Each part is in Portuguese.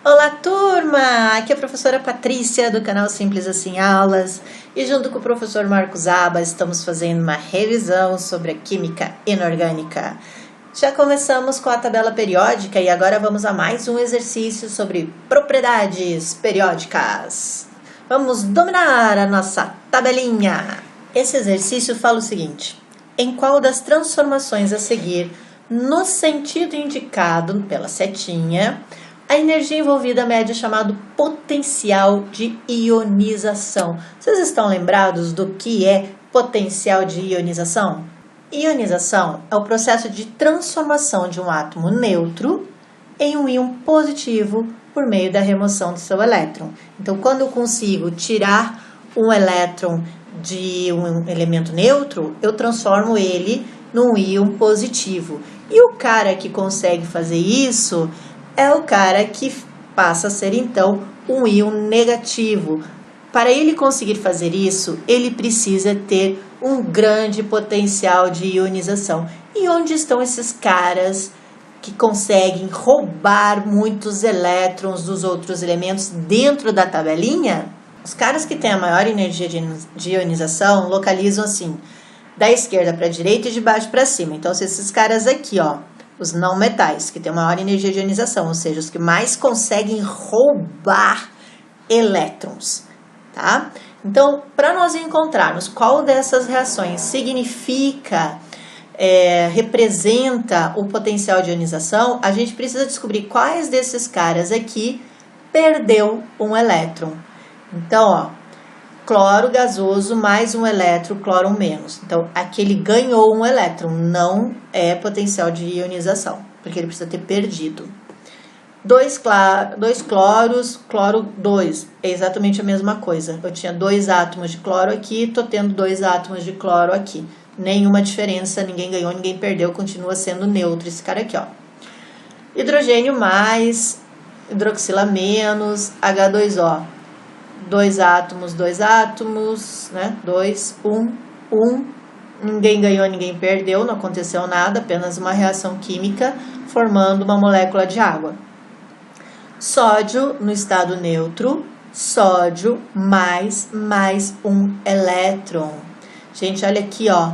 Olá, turma! Aqui é a professora Patrícia do canal Simples Assim Aulas e junto com o professor Marcos Aba estamos fazendo uma revisão sobre a química inorgânica. Já começamos com a tabela periódica e agora vamos a mais um exercício sobre propriedades periódicas. Vamos dominar a nossa tabelinha! Esse exercício fala o seguinte: em qual das transformações a seguir, no sentido indicado pela setinha, a energia envolvida mede o chamado potencial de ionização. Vocês estão lembrados do que é potencial de ionização? Ionização é o processo de transformação de um átomo neutro em um íon positivo por meio da remoção do seu elétron. Então, quando eu consigo tirar um elétron de um elemento neutro, eu transformo ele num íon positivo. E o cara que consegue fazer isso é o cara que passa a ser, então, um íon negativo. Para ele conseguir fazer isso, ele precisa ter um grande potencial de ionização. E onde estão esses caras que conseguem roubar muitos elétrons dos outros elementos dentro da tabelinha? Os caras que têm a maior energia de ionização localizam assim, da esquerda para a direita e de baixo para cima. Então, se esses caras aqui, ó, os não metais, que têm maior energia de ionização, ou seja, os que mais conseguem roubar elétrons, tá? Então, para nós encontrarmos qual dessas reações significa, representa o potencial de ionização, a gente precisa descobrir quais desses caras aqui perdeu um elétron. Então, ó, cloro gasoso mais um elétron, cloro menos. Então, aqui ele ganhou um elétron, não é potencial de ionização, porque ele precisa ter perdido. Dois cloros, cloro 2, é exatamente a mesma coisa. Eu tinha 2 átomos de cloro aqui, estou tendo 2 átomos de cloro aqui. Nenhuma diferença, ninguém ganhou, ninguém perdeu, continua sendo neutro esse cara aqui, ó. Hidrogênio mais, hidroxila menos, H2O. 2 átomos, né? 2, 1. Ninguém ganhou, ninguém perdeu, não aconteceu nada, apenas uma reação química formando uma molécula de água. Sódio no estado neutro, sódio mais um elétron. Gente, olha aqui, ó.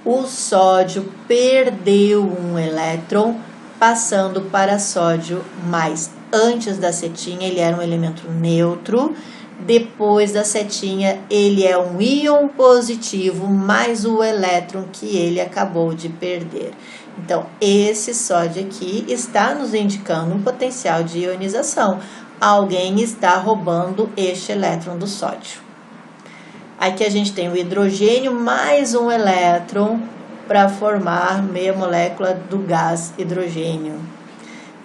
O sódio perdeu um elétron, passando para sódio mais. Antes da setinha, ele era um elemento neutro. Depois da setinha, ele é um íon positivo mais o elétron que ele acabou de perder. Então, esse sódio aqui está nos indicando um potencial de ionização. Alguém está roubando este elétron do sódio. Aqui a gente tem o hidrogênio mais um elétron para formar meia molécula do gás hidrogênio.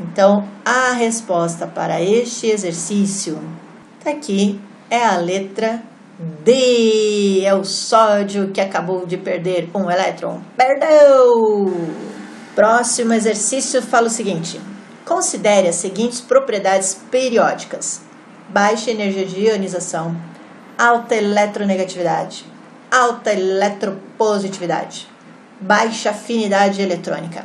Então, a resposta para este exercício tá aqui, é a letra D, é o sódio que acabou de perder um elétron. Perdeu! Próximo exercício fala o seguinte: considere as seguintes propriedades periódicas: baixa energia de ionização, alta eletronegatividade, alta eletropositividade, baixa afinidade eletrônica.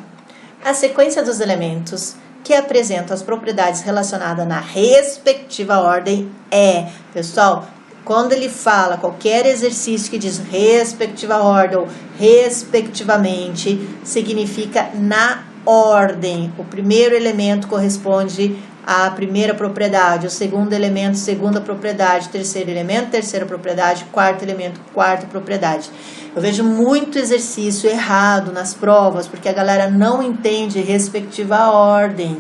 A sequência dos elementos que apresentam as propriedades relacionadas na respectiva ordem é, pessoal, quando ele fala qualquer exercício que diz respectiva ordem ou respectivamente, significa na ordem. O primeiro elemento corresponde à primeira propriedade, o segundo elemento, segunda propriedade, terceiro elemento, terceira propriedade, quarto elemento, quarta propriedade. Eu vejo muito exercício errado nas provas, porque a galera não entende respectiva ordem,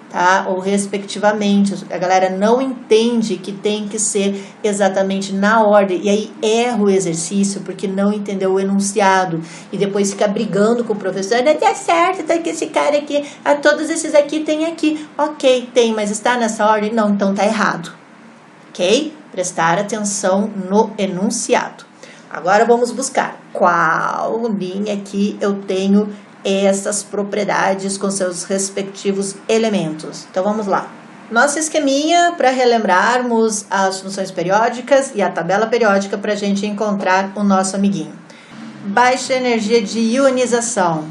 tá? Ou respectivamente. A galera não entende que tem que ser exatamente na ordem. E aí erra o exercício porque não entendeu o enunciado. E depois fica brigando com o professor. Não dá certo, tá aqui esse cara aqui. Todos esses aqui tem aqui. Ok, tem, mas está nessa ordem? Não, então tá errado. Ok? Prestar atenção no enunciado. Agora vamos buscar qual linha aqui eu tenho essas propriedades com seus respectivos elementos. Então vamos lá. Nosso esqueminha para relembrarmos as funções periódicas e a tabela periódica para a gente encontrar o nosso amiguinho. Baixa energia de ionização.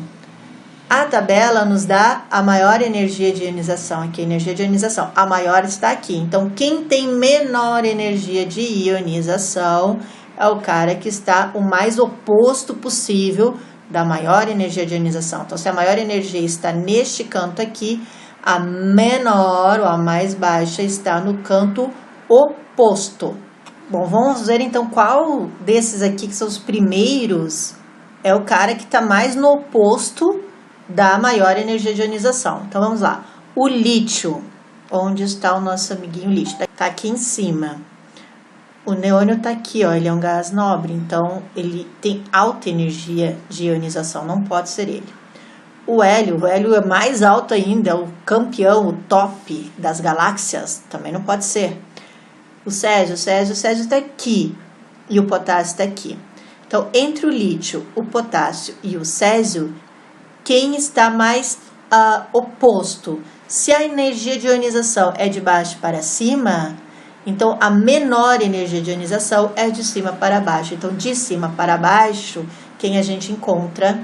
A tabela nos dá a maior energia de ionização, aqui a energia de ionização, a maior está aqui. Então, quem tem menor energia de ionização é o cara que está o mais oposto possível da maior energia de ionização. Então, se a maior energia está neste canto aqui, a menor ou a mais baixa está no canto oposto. Bom, vamos ver então qual desses aqui que são os primeiros é o cara que está mais no oposto da maior energia de ionização. Então, vamos lá. O lítio, onde está o nosso amiguinho lítio? Está aqui em cima. O neônio está aqui, ó, ele é um gás nobre, então ele tem alta energia de ionização, não pode ser ele. O hélio é mais alto ainda, é o campeão, o top das galáxias, também não pode ser. O césio está aqui e o potássio está aqui. Então, entre o lítio, o potássio e o césio, quem está mais oposto? Se a energia de ionização é de baixo para cima, então a menor energia de ionização é de cima para baixo. Então, de cima para baixo, quem a gente encontra?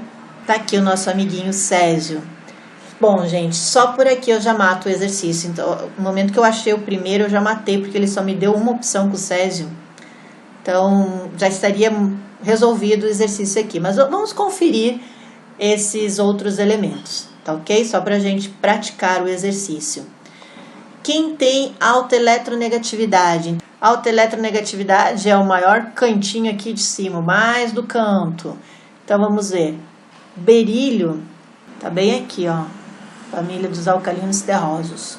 Tá aqui o nosso amiguinho césio. Bom, gente, só por aqui eu já mato o exercício. Então, no momento que eu achei o primeiro, eu já matei, porque ele só me deu uma opção com o césio. Então, já estaria resolvido o exercício aqui. Mas vamos conferir esses outros elementos, tá ok? Só para a gente praticar o exercício. Quem tem alta eletronegatividade? Alta eletronegatividade é o maior cantinho aqui de cima, mais do canto. Então, vamos ver. Berílio, tá bem aqui, ó. Família dos alcalinos terrosos.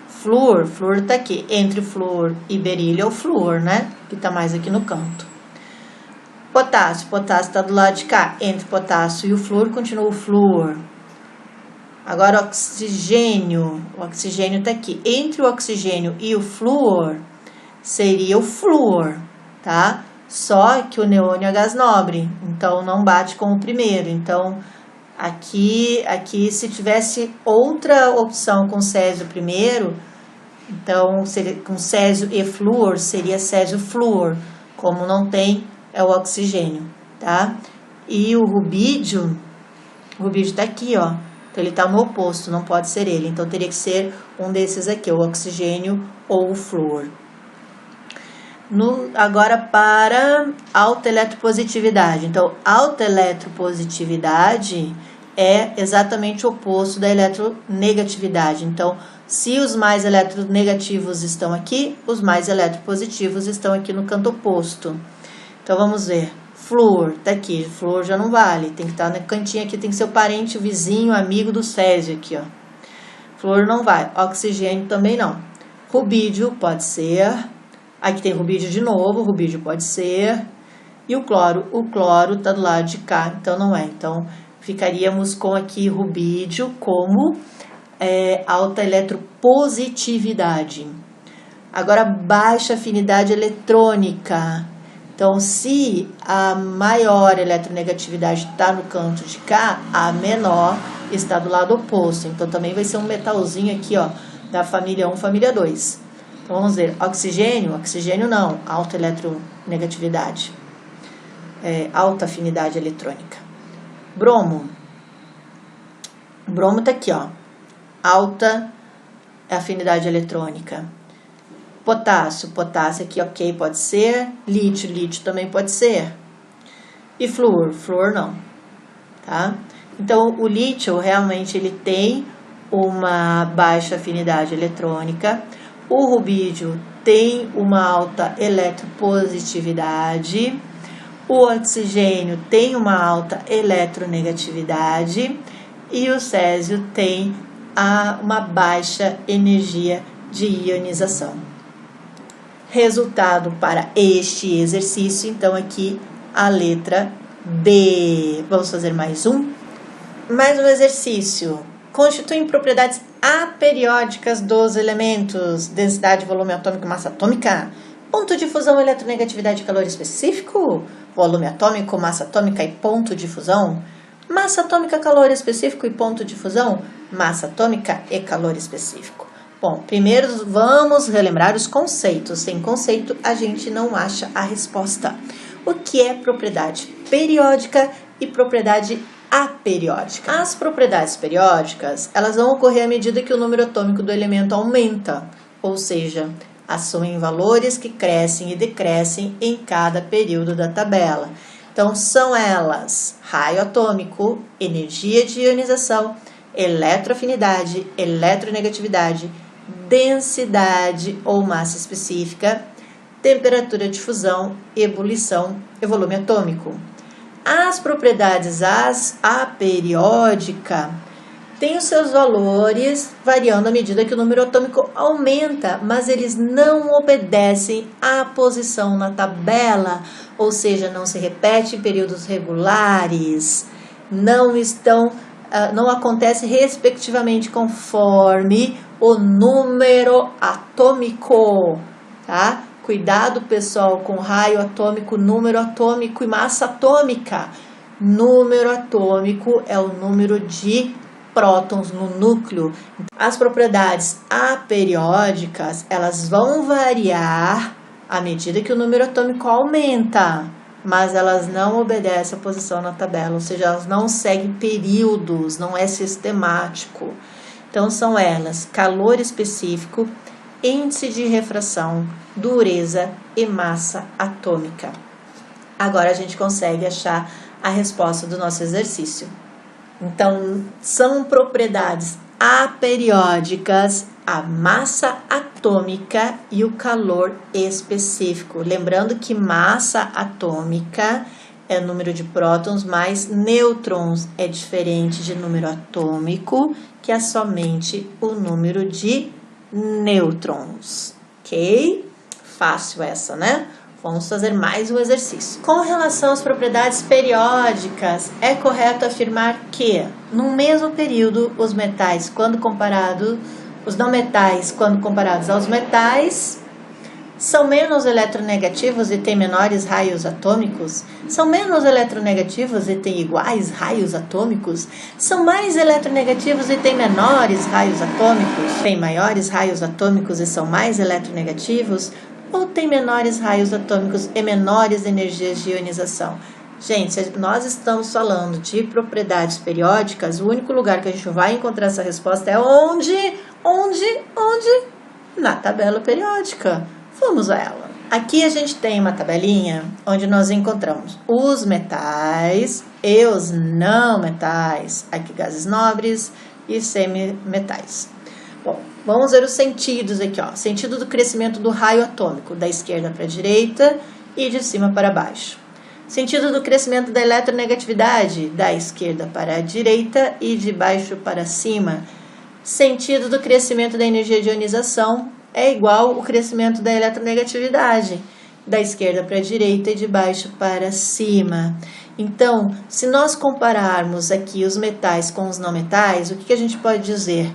Flúor tá aqui. Entre flúor e berílio é o flúor, né? Que tá mais aqui no canto. Potássio está do lado de cá. Entre o potássio e o flúor continua o flúor. Agora o oxigênio está aqui. Entre o oxigênio e o flúor seria o flúor, tá? Só que o neônio é gás nobre, então não bate com o primeiro. Então aqui se tivesse outra opção com césio primeiro, então seria com césio e flúor, seria césio flúor. Como não tem, é o oxigênio, tá? E o rubídio tá aqui, ó. Então, ele tá no oposto, não pode ser ele. Então, teria que ser um desses aqui, o oxigênio ou o flúor. Agora, para alta eletropositividade. Então, alta eletropositividade é exatamente o oposto da eletronegatividade. Então, se os mais eletronegativos estão aqui, os mais eletropositivos estão aqui no canto oposto. Então, vamos ver. Flúor, tá aqui. Flúor já não vale. Tem que estar no cantinho aqui. Tem que ser o parente, o vizinho, amigo do césio aqui, ó. Flúor não vai. Oxigênio também não. Rubídio pode ser. Aqui tem rubídio de novo. Rubídio pode ser. E o cloro tá do lado de cá. Então, não é. Então, ficaríamos com aqui rubídio como alta eletropositividade. Agora, baixa afinidade eletrônica. Então, se a maior eletronegatividade está no canto de cá, a menor está do lado oposto. Então, também vai ser um metalzinho aqui, ó, da família 1, família 2. Então, vamos ver. Oxigênio não, alta eletronegatividade. Alta afinidade eletrônica. Bromo está aqui, ó, alta afinidade eletrônica. Potássio aqui, ok, pode ser. Lítio também pode ser. E flúor não, tá? Então, o lítio realmente ele tem uma baixa afinidade eletrônica. O rubídio tem uma alta eletropositividade. O oxigênio tem uma alta eletronegatividade. E o césio tem uma baixa energia de ionização. Resultado para este exercício, então aqui a letra D. Vamos fazer mais um? Mais um exercício. Constituem propriedades aperiódicas dos elementos. Densidade, volume atômico, massa atômica. Ponto de fusão, eletronegatividade e calor específico. Volume atômico, massa atômica e ponto de fusão. Massa atômica, calor específico e ponto de fusão. Massa atômica e calor específico. Bom, primeiro vamos relembrar os conceitos. Sem conceito, a gente não acha a resposta. O que é propriedade periódica e propriedade aperiódica. As propriedades periódicas, elas vão ocorrer à medida que o número atômico do elemento aumenta, ou seja, assumem valores que crescem e decrescem em cada período da tabela. Então, são elas raio atômico, energia de ionização, eletroafinidade, eletronegatividade, densidade ou massa específica, temperatura de fusão, ebulição e volume atômico. As propriedades aperiódicas têm os seus valores variando à medida que o número atômico aumenta, mas eles não obedecem à posição na tabela, ou seja, não se repete em períodos regulares, não acontece respectivamente conforme o número atômico, tá? Cuidado, pessoal, com raio atômico, número atômico e massa atômica. Número atômico é o número de prótons no núcleo. As propriedades aperiódicas, elas vão variar à medida que o número atômico aumenta, mas elas não obedecem à posição na tabela, ou seja, elas não seguem períodos, não é sistemático. Então, são elas calor específico, índice de refração, dureza e massa atômica. Agora a gente consegue achar a resposta do nosso exercício. Então, são propriedades aperiódicas a massa atômica e o calor específico. Lembrando que massa atômica é o número de prótons mais nêutrons, é diferente de número atômico, que é somente o número de nêutrons, ok? Fácil essa, né? Vamos fazer mais um exercício. Com relação às propriedades periódicas, é correto afirmar que, no mesmo período, os não metais, quando comparados aos metais, são menos eletronegativos e têm menores raios atômicos? São menos eletronegativos e têm iguais raios atômicos? São mais eletronegativos e têm menores raios atômicos? Têm maiores raios atômicos e são mais eletronegativos? Ou têm menores raios atômicos e menores energias de ionização? Gente, se nós estamos falando de propriedades periódicas, o único lugar que a gente vai encontrar essa resposta é onde? Na tabela periódica. Vamos a ela. Aqui a gente tem uma tabelinha onde nós encontramos os metais e os não metais. Aqui gases nobres e semimetais. Bom, vamos ver os sentidos aqui, ó. Sentido do crescimento do raio atômico, da esquerda para a direita e de cima para baixo. Sentido do crescimento da eletronegatividade, da esquerda para a direita e de baixo para cima. Sentido do crescimento da energia de ionização é igual ao crescimento da eletronegatividade, da esquerda para a direita e de baixo para cima. Então, se nós compararmos aqui os metais com os não metais, o que a gente pode dizer?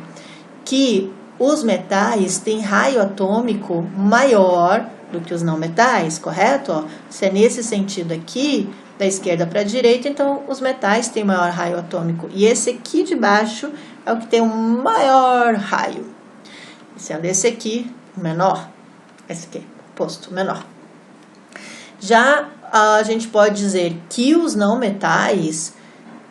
Que os metais têm raio atômico maior do que os não metais, correto? Ó, se é nesse sentido aqui, da esquerda para a direita, então os metais têm maior raio atômico. E esse aqui de baixo é o que tem o maior raio. Sendo esse aqui o menor, esse aqui, oposto, menor. Já a gente pode dizer que os não metais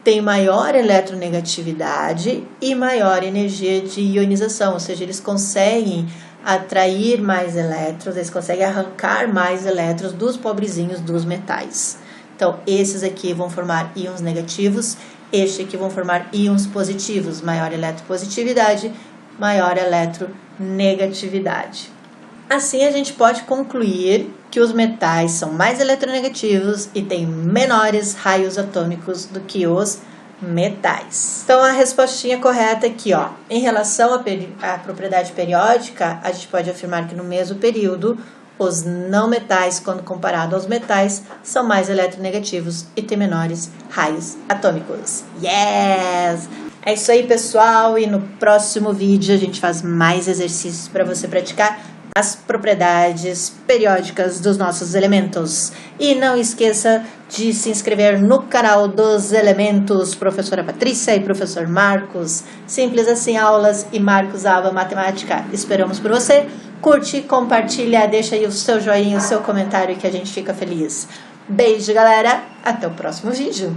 têm maior eletronegatividade e maior energia de ionização, ou seja, eles conseguem atrair mais elétrons, eles conseguem arrancar mais elétrons dos pobrezinhos dos metais. Então, esses aqui vão formar íons negativos, estes aqui vão formar íons positivos, maior eletropositividade, maior eletronegatividade. Assim, a gente pode concluir que os metais são mais eletronegativos e têm menores raios atômicos do que os metais. Então, a respostinha correta aqui, ó, em relação à propriedade periódica, a gente pode afirmar que no mesmo período, os não metais, quando comparado aos metais, são mais eletronegativos e têm menores raios atômicos. Yes! É isso aí, pessoal, e no próximo vídeo a gente faz mais exercícios para você praticar as propriedades periódicas dos nossos elementos. E não esqueça de se inscrever no canal dos elementos, professora Patrícia e professor Marcos. Simples assim, aulas e Marcos Alba Matemática. Esperamos por você. Curte, compartilha, deixa aí o seu joinha, o seu comentário que a gente fica feliz. Beijo, galera. Até o próximo vídeo.